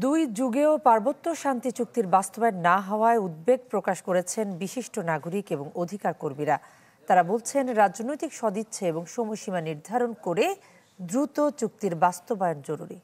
দুই যুগেও পার্বত্য শান্তি চুক্তির বাস্তবায়ন না হওয়ায় উদ্বেগ প্রকাশ করেছেন বিশিষ্ট নাগরিক এবং অধিকার কর্মীরা। তারা বলছেন, রাজনৈতিক সদিচ্ছা এবং সময়সীমা নির্ধারণ করে দ্রুত চুক্তির বাস্তবায়ন জরুরি।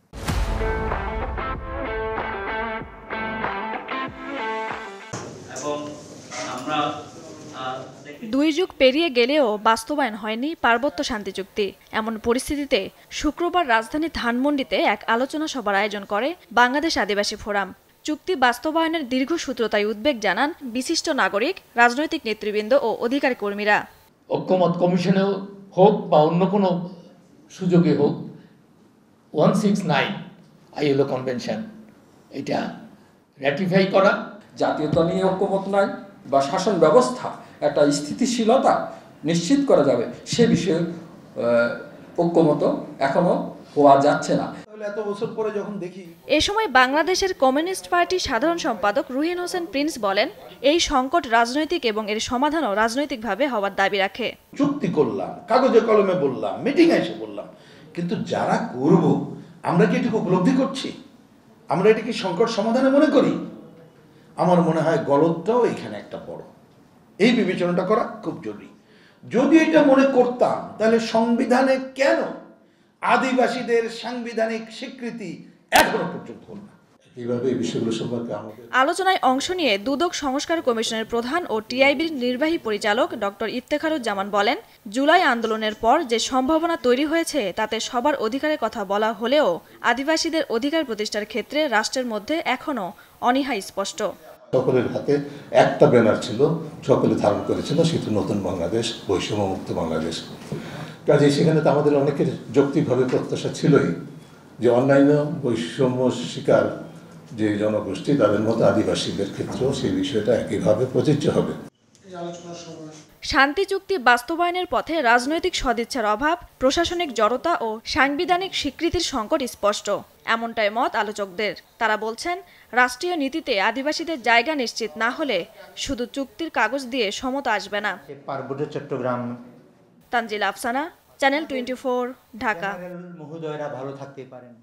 দুই যুগ পেরিয়ে গেলেও বাস্তবায়ন হয়নি পার্বত্য শান্তি চুক্তি। এমন পরিস্থিতিতে শুক্রবার রাজধানী ধানমন্ডিতে এক আলোচনা সভার আয়োজন করে বাংলাদেশ আদিবাসী ফোরাম। চুক্তি বাস্তবায়নের দীর্ঘসূত্রতায় উদ্বেগ জানান বিশিষ্ট নাগরিক, রাজনৈতিক নেতৃবৃন্দ ও অধিকার কর্মীরা। ঐক্যমত কমিশনেও হোক বা অন্য কোনো সুযোগে হোক, 169 ILO কনভেনশন এটা র্যাটিফাই করা, জাতীয়তা নিয়ে ঐক্যমত নাই বা শাসন ব্যবস্থা একটা স্থিতিশীলতা নিশ্চিত করা যাবে সে বিষয়ে ঐক্যমত এখনো হওয়া যাচ্ছে না। এ সময় বাংলাদেশের কমিউনিস্ট পার্টির সাধারণ সম্পাদক রুহিন হোসেন প্রিন্স বলেন, এই সংকট রাজনৈতিক এবং এর সমাধানও রাজনৈতিকভাবে হওয়ার দাবি রাখে। চুক্তি করলাম, কাগজে কলমে বললাম, মিটিং এসে বললাম, কিন্তু যারা করব আমরা কি এটুকু উপলব্ধি করছি? আমরা এটাকে সংকট সমাধানে মনে করি? আমার মনে হয় গলদটাও এখানে একটা বড়। এই বিবেচনাটা করা খুব জরুরি। যদি এটা মনে করতাম তাহলে সংবিধানে কেন আদিবাসীদের সাংবিধানিক স্বীকৃতি এখনো পর্যন্ত হল না? এইভাবে এই বিষয়গুলো সম্পর্কে আলোচনায় অংশ নিয়ে দুদক সংস্কার কমিশনের প্রধান ও টিআইবির নির্বাহী পরিচালক ডক্টর ইফতেখারুজ্জামান বলেন, জুলাই আন্দোলনের পর যে সম্ভাবনা তৈরি হয়েছে তাতে সবার অধিকারের কথা বলা হলেও আদিবাসীদের অধিকার প্রতিষ্ঠার ক্ষেত্রে রাষ্ট্রের মধ্যে এখনো অনীহা স্পষ্ট। সকলের হাতে একটা ব্যানার ছিল, সকলে ধারণ করেছিল, সেটা নতুন বাংলাদেশ, বৈষম্যমুক্ত বাংলাদেশ। কাজে সেখানে তো আমাদের অনেকের যৌক্তিকভাবে প্রত্যাশা ছিলই যে অন্যান্য বৈষম্য শিকার যে জনগোষ্ঠী তাদের মতো আদিবাসীদের ক্ষেত্রেও সেই বিষয়টা একইভাবে প্রযোজ্য হবে। শান্তি চুক্তি বাস্তবায়নের পথে রাজনৈতিক সদিচ্ছার অভাব, প্রশাসনিক জড়তা ও সাংবিধানিক স্বীকৃতির সংকট স্পষ্ট, এমনটাই মত আলোচকদের। তারা বলছেন, রাষ্ট্রীয় নীতিতে আদিবাসীদের জায়গা নিশ্চিত না হলে শুধু চুক্তির কাগজ দিয়ে সমতা আসবে না। পার্বত্য চট্টগ্রাম। তানজিল আফসানা, চ্যানেল 24, ঢাকা। মহোদয়রা ভালো থাকতে পারেন।